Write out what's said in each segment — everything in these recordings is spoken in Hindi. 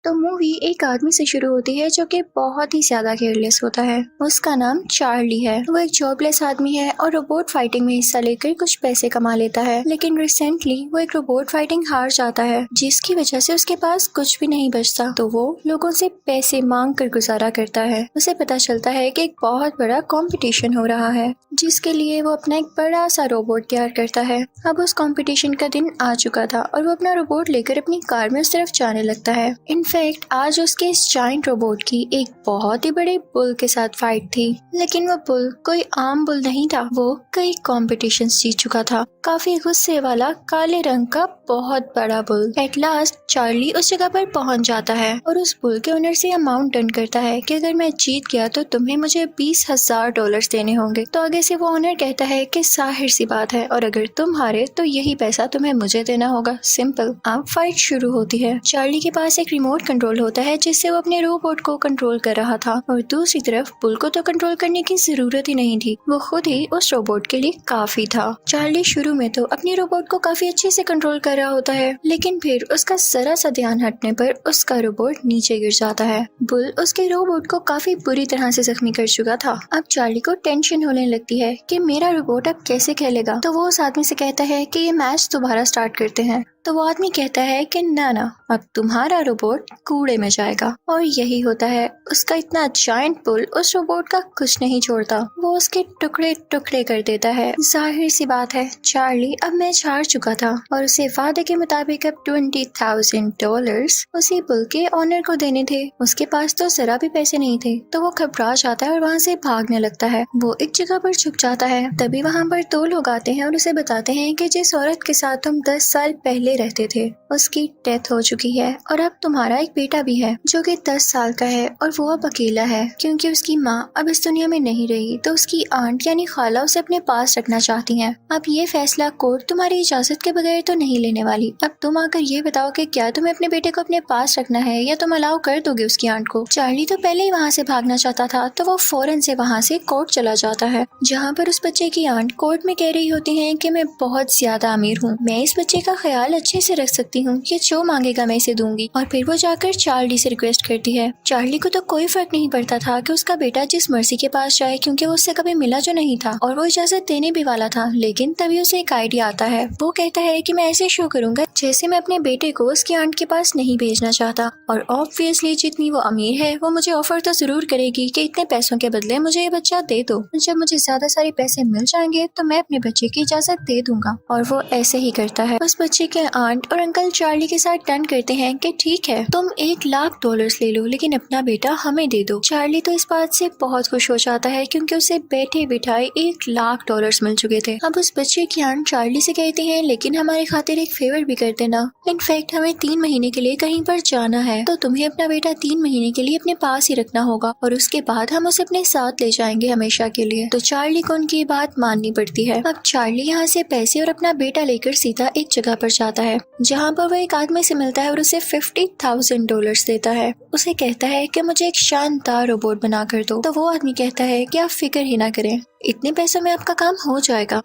तो मूवी एक आदमी से शुरू होती है जो कि बहुत ही ज्यादा केयरलेस होता है। उसका नाम चार्ली है। वो एक जॉबलेस आदमी है और रोबोट फाइटिंग में हिस्सा लेकर कुछ पैसे कमा लेता है, लेकिन रिसेंटली वो एक रोबोट फाइटिंग हार जाता है, जिसकी वजह से उसके पास कुछ भी नहीं बचता। तो वो लोगों से पैसे मांग कर गुजारा करता है। उसे पता चलता है कि एक बहुत बड़ा कंपटीशन हो रहा है, जिसके लिए वो अपना एक बड़ा सा रोबोट तैयार करता है। अब उस कंपटीशन का दिन आ चुका था और वो अपना रोबोट लेकर अपनी कार में उस तरफ जाने लगता है। इनफैक्ट आज उसके इस जायंट रोबोट की एक बहुत ही बड़े बुल के साथ फाइट थी, लेकिन वो बुल कोई आम बुल नहीं था। वो कई कॉम्पिटिशन्स जीत चुका था। काफी गुस्से वाला काले रंग का बहुत बड़ा बुल। एट लास्ट चार्ली उस जगह पर पहुंच जाता है और उस बुल के ओनर से अमाउंट डन करता है कि अगर मैं जीत गया तो तुम्हें मुझे $20,000 देने होंगे। तो आगे से वो ओनर कहता है कि जाहिर सी बात है, और अगर तुम हारे तो यही पैसा तुम्हें मुझे देना होगा। सिंपल। अब फाइट शुरू होती है। चार्ली के पास एक रिमोट कंट्रोल होता है जिससे वो अपने रोबोट को कंट्रोल कर रहा था, और दूसरी तरफ बुल को तो कंट्रोल करने की जरूरत ही नहीं थी। वो खुद ही उस रोबोट के लिए काफी था। चार्ली शुरू में तो अपने रोबोट को काफी अच्छे से कंट्रोल कर रहा होता है, लेकिन फिर उसका जरा सा ध्यान हटने पर उसका रोबोट नीचे गिर जाता है। बुल उसके रोबोट को काफी बुरी तरह से जख्मी कर चुका था। अब चार्ली को टेंशन होने लगती है कि मेरा रोबोट अब कैसे खेलेगा। तो वो उस आदमी से कहता है कि ये मैच दोबारा स्टार्ट करते हैं। तो वो आदमी कहता है कि ना, अब तुम्हारा रोबोट कूड़े में जाएगा। और यही होता है। उसका इतना जायंट बुल उस रोबोट का कुछ नहीं छोड़ता। वो उसके टुकड़े टुकड़े कर देता है। जाहिर सी बात है, चार्ली अब मैच हार चुका था और उसे वादे के मुताबिक अब $20,000 उसी बुल के ऑनर को देने थे। उसके पास तो जरा भी पैसे नहीं थे, तो वो घबरा जाता है और वहाँ से भागने लगता है। वो एक जगह पर छुप जाता है। तभी वहाँ पर 2 लोग आते हैं और उसे बताते हैं कि जिस औरत के साथ तुम 10 साल पहले रहते थे उसकी डेथ हो चुकी है, और अब तुम्हारा एक बेटा भी है जो कि 10 साल का है, और वो अब अकेला है क्योंकि उसकी माँ अब इस दुनिया में नहीं रही। तो उसकी आंट यानी खाला उसे अपने पास रखना चाहती हैं। अब ये फैसला कोर्ट तुम्हारी इजाजत के बगैर तो नहीं लेने वाली। अब तुम आकर ये बताओ कि क्या तुम्हें अपने बेटे को अपने पास रखना है या तुम अलाउ कर दोगे उसकी आंट को। चार्ली तो पहले ही वहाँ से भागना चाहता था, तो वो फौरन से वहाँ से कोर्ट चला जाता है, जहाँ पर उस बच्चे की आंट कोर्ट में कह रही होती है कि मैं बहुत ज्यादा अमीर हूँ, मैं इस बच्चे का ख्याल अच्छे से रख सकती हूँ, ये जो मांगेगा मैं इसे दूंगी। और फिर वो जाकर चार्ली से रिक्वेस्ट करती है। चार्ली को तो कोई फर्क नहीं पड़ता था कि उसका बेटा जिस मर्सी के पास जाए, क्योंकि वो उससे कभी मिला जो नहीं था और वो इजाजत देने भी वाला था। लेकिन तभी उसे एक आइडिया आता है। वो कहता है कि मैं ऐसे शो करूंगा जैसे मैं अपने बेटे को उसकी आंट के पास नहीं भेजना चाहता, और ऑब्वियसली जितनी वो अमीर है वो मुझे ऑफर तो जरूर करेगी कि इतने पैसों के बदले मुझे ये बच्चा दे दो। जब मुझे ज्यादा सारे पैसे मिल जाएंगे तो मैं अपने बच्चे की इजाजत दे दूंगा। और वो ऐसे ही करता है। उस बच्चे के आंट और अंकल चार्ली के साथ डन करते हैं कि ठीक है, तुम $1,00,000 ले लो, लेकिन अपना बेटा हमें दे दो। चार्ली तो इस बात से बहुत खुश हो जाता है क्योंकि उसे बैठे बिठाए $1,00,000 मिल चुके थे। अब उस बच्चे की आंट चार्ली से कहती है, लेकिन हमारे खातिर एक फेवर भी कर देना। इनफैक्ट हमें 3 महीने के लिए कहीं पर जाना है, तो तुम्हें अपना बेटा 3 महीने के लिए अपने पास ही रखना होगा, और उसके बाद हम उसे अपने साथ ले जाएंगे हमेशा के लिए। तो चार्ली को उनकी बात माननी पड़ती है। अब चार्ली यहाँ से पैसे और अपना बेटा लेकर सीधा एक जगह पर जाता है, जहाँ पर वो एक आदमी से मिलता है और उसे $50,000 देता है। उसे कहता है कि मुझे एक शानदार रोबोट बना कर दो। तो वो आदमी कहता है कि आप फिक्र ही ना करें, इतने पैसों में आपका काम हो जाएगा।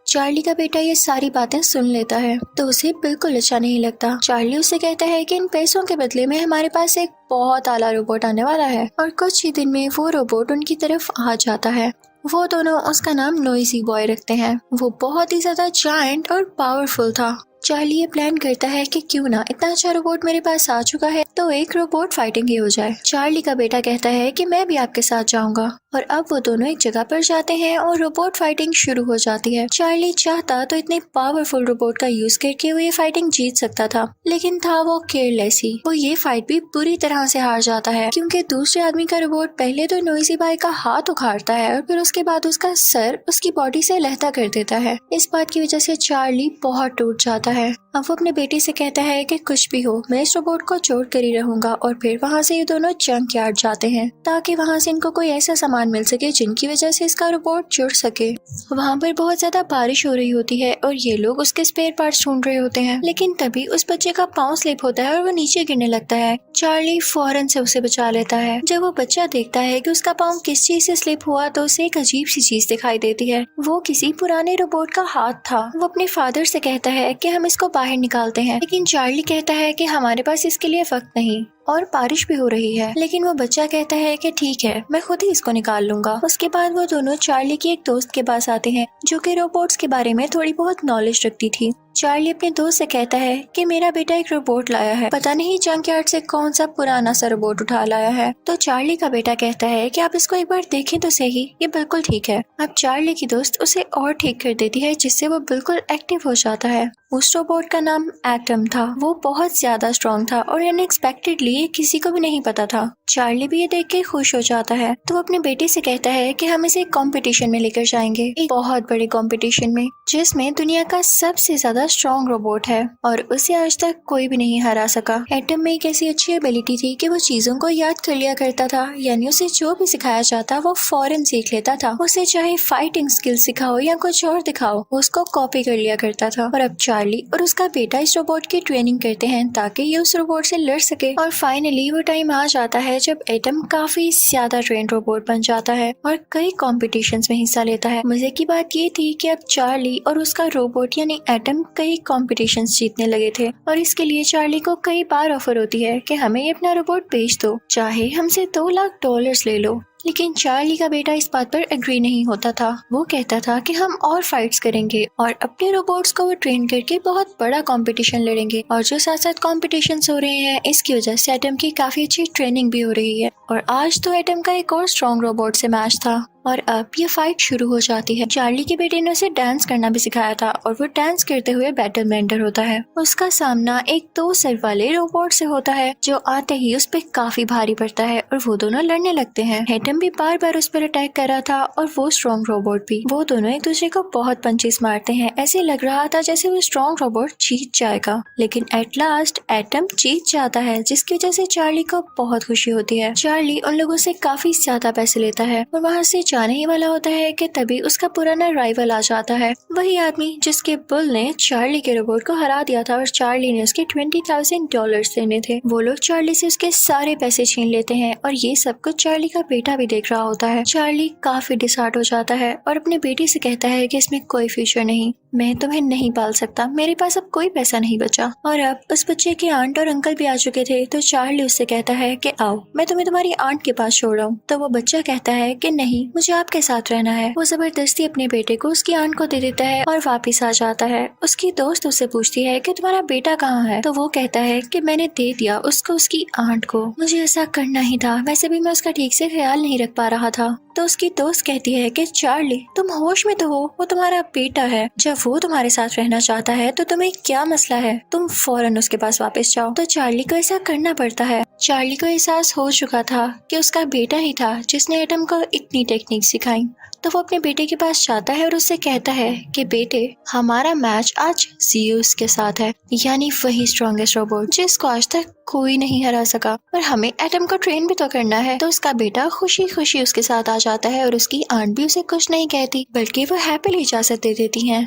चार्ली का बेटा ये सारी बातें सुन लेता है तो उसे बिल्कुल अच्छा नहीं लगता। चार्ली उसे कहता है कि इन पैसों के बदले में हमारे पास एक बहुत आला रोबोट आने वाला है, और कुछ ही दिन में वो रोबोट उनकी तरफ आ जाता है। वो दोनों उसका नाम नोइजी बॉय रखते हैं। वो बहुत ही ज्यादा जायंट और पावरफुल था। चार्ली ये प्लान करता है कि क्यों ना, इतना अच्छा रोबोट मेरे पास आ चुका है तो एक रोबोट फाइटिंग ही हो जाए। चार्ली का बेटा कहता है कि मैं भी आपके साथ जाऊंगा, और अब वो दोनों एक जगह पर जाते हैं और रोबोट फाइटिंग शुरू हो जाती है। चार्ली चाहता तो इतने पावरफुल रोबोट का यूज करके वो ये फाइटिंग जीत सकता था, लेकिन था वो केयरलेस ही। वो ये फाइट भी बुरी तरह से हार जाता है क्योंकि दूसरे आदमी का रोबोट पहले तो नोइजी बॉय का हाथ उखाड़ता है और फिर उसके बाद उसका सर उसकी बॉडी से अलहदा कर देता है। इस बात की वजह से चार्ली बहुत टूट जाता है। अब वो अपने बेटे से कहता है कि कुछ भी हो, मैं इस रोबोट को छोड़ कर ही रहूंगा, और फिर वहाँ से ये दोनों जंक यार्ड जाते हैं ताकि वहाँ से इनको कोई ऐसा सामान मिल सके जिनकी वजह से इसका रोबोट जुड़ सके। वहाँ पर बहुत ज्यादा बारिश हो रही होती है और ये लोग उसके स्पेयर पार्ट्स ढूंढ रहे होते हैं, लेकिन तभी उस बच्चे का पाँव स्लिप होता है और वो नीचे गिरने लगता है। चार्ली फौरन से उसे बचा लेता है। जब वो बच्चा देखता है कि उसका पाँव किस चीज से स्लिप हुआ तो उसे एक अजीब सी चीज दिखाई देती है। वो किसी पुराने रोबोट का हाथ था। वो अपने फादर से कहता है कि हम इसको बाहर निकालते हैं, लेकिन चार्ली कहता है कि हमारे पास इसके लिए वक्त नहीं और बारिश भी हो रही है। लेकिन वो बच्चा कहता है कि ठीक है, मैं खुद ही इसको निकाल लूंगा। उसके बाद वो दोनों चार्ली की एक दोस्त के पास आते हैं जो कि रोबोट्स के बारे में थोड़ी बहुत नॉलेज रखती थी। चार्ली अपने दोस्त से कहता है कि मेरा बेटा एक रोबोट लाया है, पता नहीं जंकयार्ड से कौन सा पुराना सा रोबोट उठा लाया है। तो चार्ली का बेटा कहता है कि आप इसको एक बार देखें तो सही, ये बिल्कुल ठीक है। अब चार्ली की दोस्त उसे और ठीक कर देती है जिससे वो बिल्कुल एक्टिव हो जाता है। उस रोबोट का नाम एटम था। वो बहुत ज्यादा स्ट्रॉन्ग था और अनएक्सपेक्टेडली किसी को भी नहीं पता था। चार्ली भी ये देख के खुश हो जाता है, तो वो अपने बेटे से कहता है कि हम इसे कंपटीशन में लेकर जाएंगे, एक बहुत बड़े कंपटीशन में जिसमें दुनिया का सबसे ज्यादा स्ट्रॉन्ग रोबोट है और उसे आज तक कोई भी नहीं हरा सका। एटम में एक ऐसी अच्छी एबिलिटी थी कि वो चीजों को याद कर लिया करता था, यानी उसे जो भी सिखाया जाता वो फौरन सीख लेता था। उसे चाहे फाइटिंग स्किल सिखाओ या कुछ और दिखाओ, वो उसको कॉपी कर लिया करता था। और अब चार्ली और उसका बेटा इस रोबोट की ट्रेनिंग करते हैं ताकि ये उस रोबोट से लड़ सके। और फाइनली वो टाइम आ जाता है जब एटम काफी ज्यादा ट्रेन रोबोट बन जाता है और कई कॉम्पिटिशन्स में हिस्सा लेता है। मजे की बात ये थी कि अब चार्ली और उसका रोबोट यानी एटम कई कॉम्पिटिशन्स जीतने लगे थे और इसके लिए चार्ली को कई बार ऑफर होती है कि हमें ये अपना रोबोट बेच दो, चाहे हमसे $2 लाख ले लो। लेकिन चार्ली का बेटा इस बात पर एग्री नहीं होता था। वो कहता था कि हम और फाइट्स करेंगे और अपने रोबोट्स को वो ट्रेन करके बहुत बड़ा कंपटीशन लड़ेंगे। और जो साथ साथ कॉम्पिटिशन्स हो रहे हैं इसकी वजह से एटम की काफी अच्छी ट्रेनिंग भी हो रही है। और आज तो एटम का एक और स्ट्रॉन्ग रोबोट से मैच था और अब ये फाइट शुरू हो जाती है। चार्ली के बेटे ने उसे डांस करना भी सिखाया था और वो डांस करते हुए बैटल में एंटर होता है। उसका सामना एक 2 सर वाले रोबोट से होता है जो आते ही उस पे काफी भारी पड़ता है और वो दोनों लड़ने लगते हैं। एटम भी बार बार उस पर अटैक कर रहा था और वो स्ट्रॉन्ग रोबोट भी। वो दोनों एक दूसरे को बहुत पंचेस मारते हैं। ऐसे लग रहा था जैसे वो स्ट्रॉन्ग रोबोट जीत जाएगा, लेकिन एट लास्ट एटम जीत जाता है जिसकी वजह से चार्ली को बहुत खुशी होती है। चार्ली उन लोगों से काफी ज्यादा पैसे लेता है और वहाँ से जाने ही वाला होता है कि तभी उसका पुराना राइवल आ जाता है, वही आदमी जिसके बुल ने चार्ली के रोबोट को हरा दिया था और चार्ली ने उसके $20,000 देने थे। वो लोग चार्ली से उसके सारे पैसे छीन लेते हैं और ये सब कुछ चार्ली का बेटा भी देख रहा होता है। चार्ली काफी डिसहार्ट हो जाता है और अपने बेटे से कहता है कि इसमें कोई फ्यूचर नहीं, मैं तुम्हें नहीं पाल सकता, मेरे पास अब कोई पैसा नहीं बचा। और अब उस बच्चे के आंट और अंकल भी आ चुके थे, तो चार्ली उससे कहता है कि आओ मैं तुम्हें तुम्हारी आंट के पास छोड़ रहा हूँ। तो वो बच्चा कहता है कि नहीं, मुझे आपके साथ रहना है। वो जबरदस्ती अपने बेटे को उसकी आंट को दे देता है और वापिस आ जाता है। उसकी दोस्त उससे पूछती है कि तुम्हारा बेटा कहाँ है, तो वो कहता है कि मैंने दे दिया उसको उसकी आंट को, मुझे ऐसा करना ही था, वैसे भी मैं उसका ठीक से ख्याल नहीं रख पा रहा था। तो उसकी दोस्त कहती है कि चार्ली तुम होश में तो हो, वो तुम्हारा बेटा है, जब वो तुम्हारे साथ रहना चाहता है तो तुम्हें क्या मसला है, तुम फौरन उसके पास वापस जाओ। तो चार्ली को ऐसा करना पड़ता है। चार्ली को एहसास हो चुका था कि उसका बेटा ही था जिसने एटम को इतनी टेक्निक सिखाई। तो वो अपने बेटे के पास जाता है और उससे कहता है कि बेटे हमारा मैच आज ज़ीउस के साथ है, यानी वही स्ट्रॉन्गेस्ट रोबोट जिसको आज तक कोई नहीं हरा सका, और हमें एटम को ट्रेन भी तो करना है। तो उसका बेटा खुशी खुशी उसके साथ आ जाता है और उसकी आंट भी उसे कुछ नहीं कहती बल्कि वो हैप्पीली इजाजत दे देती हैं।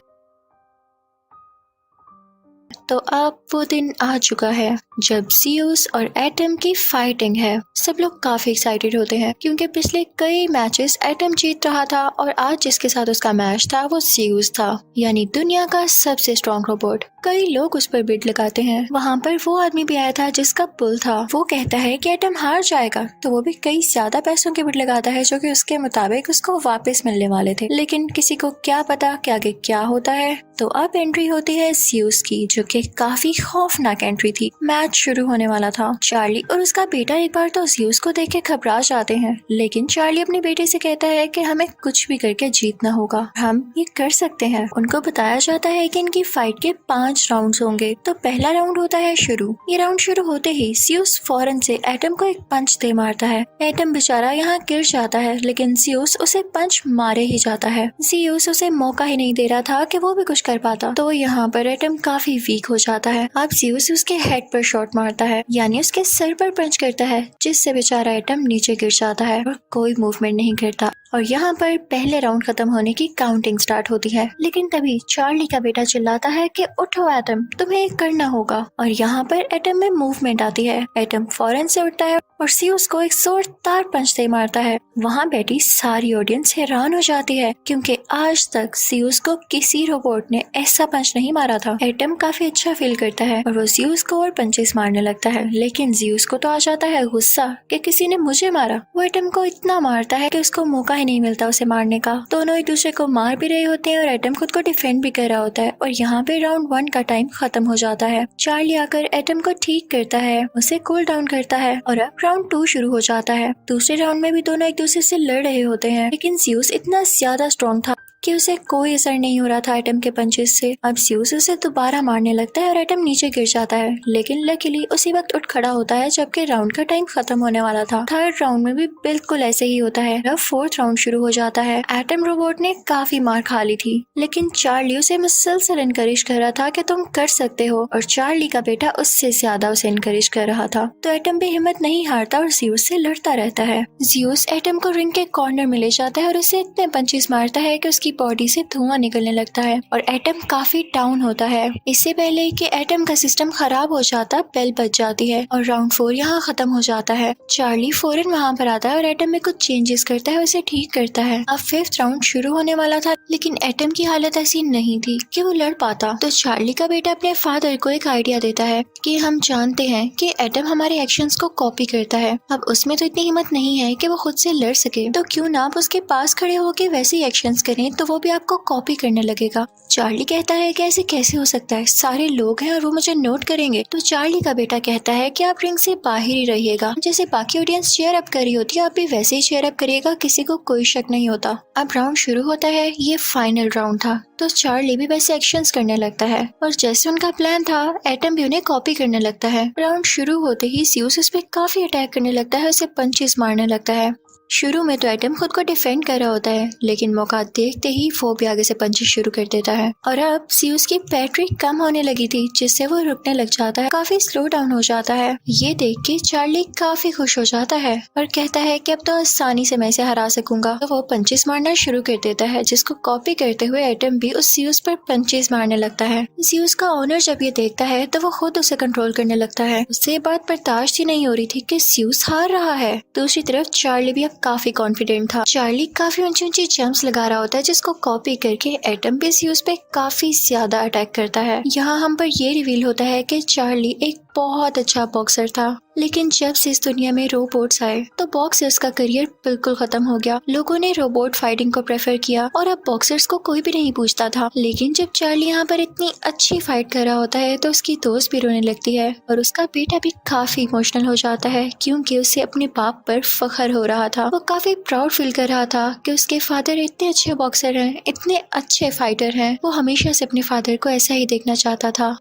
तो अब वो दिन आ चुका है जब ज़ीउस और एटम की फाइटिंग है। सब लोग काफी एक्साइटेड होते हैं क्योंकि पिछले कई मैचेस एटम जीत रहा था और आज जिसके साथ उसका मैच था वो ज़ीउस था, यानी दुनिया का सबसे स्ट्रॉन्ग रोबोट। कई लोग उस पर बिड लगाते हैं। वहाँ पर वो आदमी भी आया था जिसका पुल था। वो कहता है कि एटम हार जाएगा, तो वो भी कई ज्यादा पैसों के बिड लगाता है जो कि उसके मुताबिक उसको वापस मिलने वाले थे। लेकिन किसी को क्या पता कि आगे क्या होता है। तो अब एंट्री होती है ज़ीउस की, जो कि काफी खौफनाक एंट्री थी। मैच शुरू होने वाला था। चार्ली और उसका बेटा एक बार तो ज़ीउस को देख के घबरा जाते हैं, लेकिन चार्ली अपने बेटे से कहता है कि हमें कुछ भी करके जीतना होगा, हम ये कर सकते हैं। उनको बताया जाता है कि इनकी फाइट के 5 राउंड्स होंगे। तो पहला राउंड होता है शुरू। ये राउंड शुरू होते ही ज़ीउस फौरन से एटम को एक पंच दे मारता है। एटम बेचारा यहाँ गिर जाता है, लेकिन ज़ीउस उसे पंच मारे ही जाता है। ज़ीउस उसे मौका ही नहीं दे रहा था कि वो भी कुछ कर पाता। तो यहाँ पर एटम काफी वीक हो जाता है। अब ज़ीउस उसके हेड पर शॉट मारता है, यानी उसके सर पर पंच करता है, जिससे बेचारा एटम नीचे गिर जाता है और कोई मूवमेंट नहीं करता। और यहाँ पर पहले राउंड खत्म होने की काउंटिंग स्टार्ट होती है। लेकिन तभी चार्ली का बेटा चिल्लाता है कि उठो एटम, तुम्हें एक करना होगा। और यहाँ पर एटम में मूवमेंट आती है। एटम फौरन से उठता है और ज़ीउस को एक जोरदार पंच दे मारता है। वहाँ बैठी सारी ऑडियंस हैरान हो जाती है क्योंकि आज तक ज़ीउस को किसी रोबोट ने ऐसा पंच नहीं मारा था। एटम काफी अच्छा फील करता है और वो ज़्यूस को और पंचेस मारने लगता है। लेकिन ज़्यूस को तो आ जाता है गुस्सा कि किसी ने मुझे मारा। वो एटम को इतना मारता है कि उसको मौका ही नहीं मिलता उसे मारने का। दोनों एक दूसरे को मार भी रहे होते हैं और एटम खुद को डिफेंड भी कर रहा होता है और यहाँ पे राउंड 1 का टाइम खत्म हो जाता है। चार्ली आकर एटम को ठीक करता है, उसे कूल डाउन करता है और अब राउंड 2 शुरू हो जाता है। दूसरे राउंड में भी दोनों एक दूसरे से लड़ रहे होते हैं, लेकिन ज़्यूस इतना ज्यादा स्ट्रॉन्ग था कि उसे कोई असर नहीं हो रहा था एटम के पंचेस से। अब ज़्यूस उसे दोबारा मारने लगता है और एटम नीचे गिर जाता है, लेकिन लकीली उसी वक्त उठ खड़ा होता है जबकि राउंड का टाइम खत्म होने वाला था। थर्ड राउंड में भी बिल्कुल ऐसे ही होता है। अब फोर्थ राउंड शुरू हो जाता है। एटम रोबोट ने काफी मार खा ली थी, लेकिन चार्ली उसे मुसलसल इनकरेज कर रहा था कि तुम कर सकते हो और चार्ली का बेटा उससे ज्यादा उसे इनकरेज कर रहा था। तो एटम भी हिम्मत नहीं हारता और ज़्यूस से लड़ता रहता है। ज़्यूस एटम को रिंग के कॉर्नर में ले जाता है और उसे इतने पंचेस मारता है कि उसकी बॉडी से धुआं निकलने लगता है और एटम काफी डाउन होता है। इससे पहले कि एटम का सिस्टम खराब हो जाता, बेल बज जाती है और राउंड 4 यहाँ खत्म हो जाता है। चार्ली फौरन वहाँ पर आता है और एटम में कुछ चेंजेस करता है, उसे ठीक करता है। अब फिफ्थ राउंड शुरू होने वाला था, लेकिन एटम की हालत ऐसी नहीं थी कि वो लड़ पाता। तो चार्ली का बेटा अपने फादर को एक आइडिया देता है कि हम जानते हैं कि एटम हमारे एक्शंस को कॉपी करता है। अब उसमें तो इतनी हिम्मत नहीं है कि वो खुद से लड़ सके, तो क्यों ना आप उसके पास खड़े होकर वैसे ही एक्शंस करें तो वो भी आपको कॉपी करने लगेगा। चार्ली कहता है कि ऐसे कैसे हो सकता है, सारे लोग हैं और वो मुझे नोट करेंगे। तो चार्ली का बेटा कहता है कि आप रिंग से बाहर ही रहिएगा, जैसे बाकी ऑडियंस चेयर अप कर रही होती है आप भी वैसे ही चेयर अप करिएगा, किसी को कोई शक नहीं होता। अब राउंड शुरू होता है, ये फाइनल राउंड था, तो चार्ली भी वैसे एक्शंस करने लगता है और जैसे उनका प्लान था एटम भी उन्हें कॉपी करने लगता है। राउंड शुरू होते ही ज़्यूस उस पे काफी अटैक करने लगता है, उसे पंचेस मारने लगता है। शुरू में तो एटम खुद को डिफेंड कर रहा होता है, लेकिन मौका देखते ही वो भी आगे से पंचेस शुरू कर देता है और अब ज़्यूस की बैटरी कम होने लगी थी, जिससे वो रुकने लग जाता है, काफी स्लो डाउन हो जाता है। ये देख के चार्ली काफी खुश हो जाता है और कहता है कि अब तो आसानी से मैं इसे हरा सकूंगा। तो वो पंचेस मारना शुरू कर देता है, जिसको कॉपी करते हुए एटम भी उस ज़्यूस पर पंचेस मारने लगता है। ज़्यूस का ओनर जब ये देखता है तो वो खुद उसे कंट्रोल करने लगता है। उससे ये बात बर्दाश्त ही नहीं हो रही थी कि ज़्यूस हार रहा है। दूसरी तरफ चार्ली भी अब काफी कॉन्फिडेंट था। चार्ली काफी ऊंची ऊंची जंप्स लगा रहा होता है, जिसको कॉपी करके एटम भी ज़्यूस पे काफी ज्यादा अटैक करता है। यहाँ हम पर ये रिवील होता है कि चार्ली एक बहुत अच्छा बॉक्सर था, लेकिन जब से इस दुनिया में रोबोट्स आए तो बॉक्सर्स का करियर बिल्कुल खत्म हो गया। लोगों ने रोबोट फाइटिंग को प्रेफर किया और अब बॉक्सर्स को कोई भी नहीं पूछता था। लेकिन जब चार्ली यहाँ पर इतनी अच्छी फाइट कर रहा होता है तो उसकी दोस्त भी रोने लगती है और उसका बेटा भी काफी इमोशनल हो जाता है, क्योंकि उसे अपने बाप पर फख्र हो रहा था। वो काफी प्राउड फील कर रहा था कि उसके फादर इतने अच्छे बॉक्सर हैं, इतने अच्छे फाइटर हैं। वो हमेशा से अपने फादर को ऐसा ही देखना चाहता था।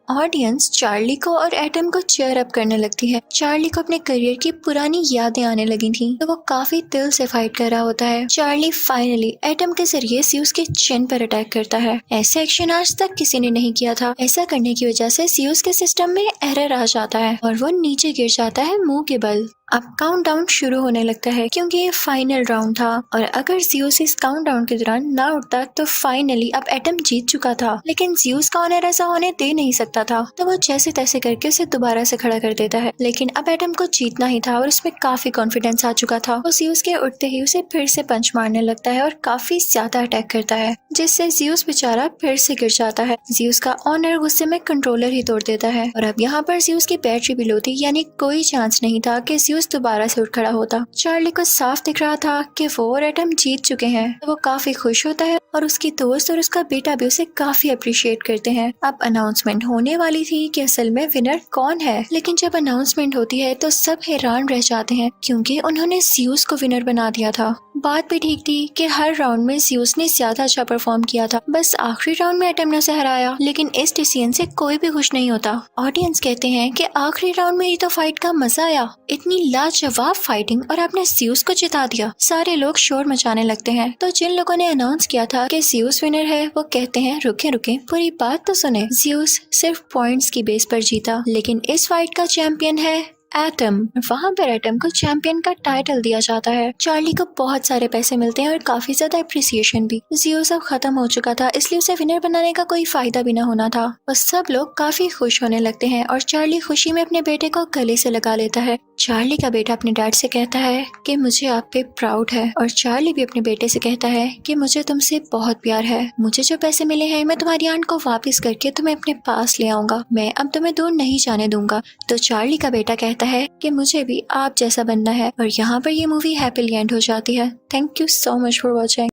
ऑडियंस चार्ली को और एटम को चेयर अप करने लगती है। चार्ली को अपने करियर की पुरानी यादें आने लगी थी, तो वो काफी दिल से फाइट कर रहा होता है। चार्ली फाइनली एटम के जरिए ज़्यूस के चिन पर अटैक करता है। ऐसा एक्शन आज तक किसी ने नहीं किया था। ऐसा करने की वजह से ज़्यूस के सिस्टम में एरर आ जाता है और वो नीचे गिर जाता है मुंह के बल। अब काउंटडाउन शुरू होने लगता है, क्योंकि ये फाइनल राउंड था और अगर ज़्यूस इस काउंटडाउन के दौरान ना उठता तो फाइनली अब एटम जीत चुका था। लेकिन ज़्यूस का ऑनर ऐसा होने दे नहीं सकता था, तो वो जैसे तैसे करके उसे दोबारा से खड़ा कर देता है। लेकिन अब एटम को जीतना ही था और उसमें काफी कॉन्फिडेंस आ चुका था। वो ज़्यूस के उठते ही उसे फिर से पंच मारने लगता है और काफी ज्यादा अटैक करता है, जिससे ज़्यूस बेचारा फिर से गिर जाता है। ज़्यूस का ऑनर गुस्से में कंट्रोलर ही तोड़ देता है और अब यहाँ पर ज़्यूस की बैटरी भी लो थी, यानी कोई चांस नहीं था कि ज़्यूस दोबारा से उठ खड़ा होता। चार्ली को साफ दिख रहा था कि वो और एटम जीत चुके हैं, तो वो काफी खुश होता है और उसकी दोस्त और उसका बेटा भी उसे काफी अप्रिशिएट करते हैं। अब अनाउंसमेंट होने वाली थी कि असल में विनर कौन है, लेकिन जब अनाउंसमेंट होती है तो सब हैरान रह जाते हैं, क्योंकि उन्होंने ज़्यूस को विनर बना दिया था। बात भी ठीक थी कि हर राउंड में ज़्यूस ने ज्यादा अच्छा परफॉर्म किया था, बस आखिरी राउंड में एटम ने उसे हराया। लेकिन इस डिसीजन से कोई भी खुश नहीं होता। ऑडियंस कहते हैं कि आखिरी राउंड में ही तो फाइट का मजा आया, इतनी लाजवाब फाइटिंग और आपने ज़्यूस को जिता दिया। सारे लोग शोर मचाने लगते हैं। तो जिन लोगों ने अनाउंस किया था कि ज़्यूस विनर है, वो कहते हैं रुके रुके, पूरी बात तो सुने। ज़्यूस सिर्फ पॉइंट्स की बेस पर जीता, लेकिन इस फाइट का चैंपियन है एटम। वहाँ पर एटम को चैंपियन का टाइटल दिया जाता है। चार्ली को बहुत सारे पैसे मिलते हैं और काफी ज्यादा अप्रिसिएशन भी। जियो सब खत्म हो चुका था, इसलिए उसे विनर बनाने का कोई फायदा भी न होना था और सब लोग काफी खुश होने लगते हैं और चार्ली खुशी में अपने बेटे को गले से लगा लेता है। चार्ली का बेटा अपने डैड से कहता है कि मुझे आप पे प्राउड है और चार्ली भी अपने बेटे से कहता है कि मुझे तुमसे बहुत प्यार है। मुझे जो पैसे मिले हैं मैं तुम्हारी आंट को वापस करके तुम्हें अपने पास ले आऊंगा। मैं अब तुम्हें दूर नहीं जाने दूंगा। तो चार्ली का बेटा कहता है कि मुझे भी आप जैसा बनना है और यहाँ पर ये मूवी हैप्पीली एंड हो जाती है। Thank you so much for watching.